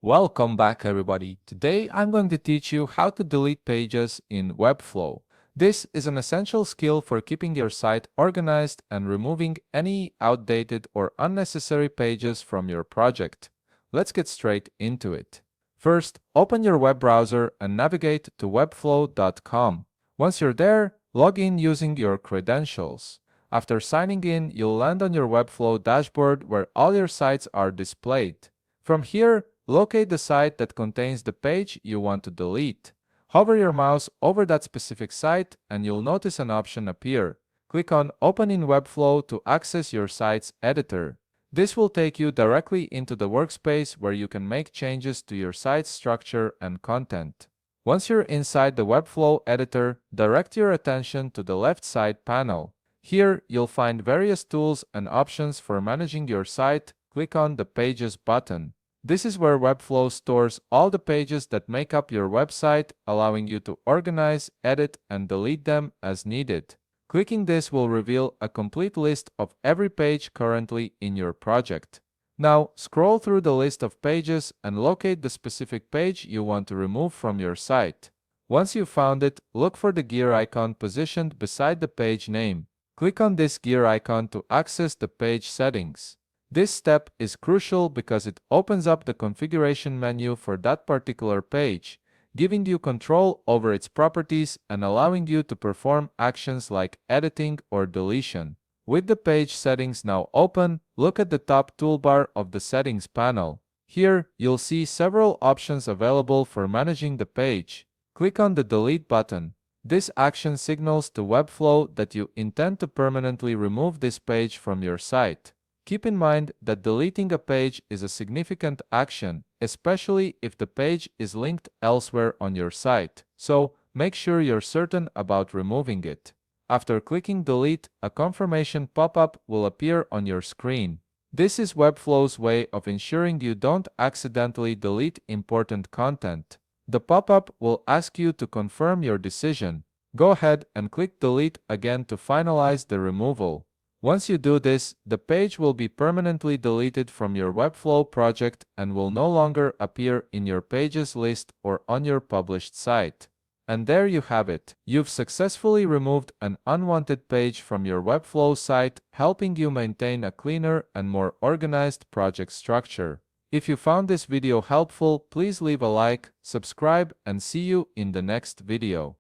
Welcome back, everybody. Today I'm going to teach you how to delete pages in Webflow. This is an essential skill for keeping your site organized and removing any outdated or unnecessary pages from your project. Let's get straight into it. First, open your web browser and navigate to webflow.com. Once you're there, log in using your credentials. After signing in, you'll land on your Webflow dashboard where all your sites are displayed. From here, locate the site that contains the page you want to delete. Hover your mouse over that specific site and you'll notice an option appear. Click on Open in Webflow to access your site's editor. This will take you directly into the workspace where you can make changes to your site's structure and content. Once you're inside the Webflow editor, direct your attention to the left side panel. Here, you'll find various tools and options for managing your site. Click on the Pages button. This is where Webflow stores all the pages that make up your website, allowing you to organize, edit, and delete them as needed. Clicking this will reveal a complete list of every page currently in your project. Now, scroll through the list of pages and locate the specific page you want to remove from your site. Once you've found it, look for the gear icon positioned beside the page name. Click on this gear icon to access the page settings. This step is crucial because it opens up the configuration menu for that particular page, giving you control over its properties and allowing you to perform actions like editing or deletion. With the page settings now open, look at the top toolbar of the settings panel. Here, you'll see several options available for managing the page. Click on the Delete button. This action signals to Webflow that you intend to permanently remove this page from your site. Keep in mind that deleting a page is a significant action, especially if the page is linked elsewhere on your site, so make sure you're certain about removing it. After clicking Delete, a confirmation pop-up will appear on your screen. This is Webflow's way of ensuring you don't accidentally delete important content. The pop-up will ask you to confirm your decision. Go ahead and click Delete again to finalize the removal. Once you do this, the page will be permanently deleted from your Webflow project and will no longer appear in your pages list or on your published site. And there you have it. You've successfully removed an unwanted page from your Webflow site, helping you maintain a cleaner and more organized project structure. If you found this video helpful, please leave a like, subscribe, and see you in the next video.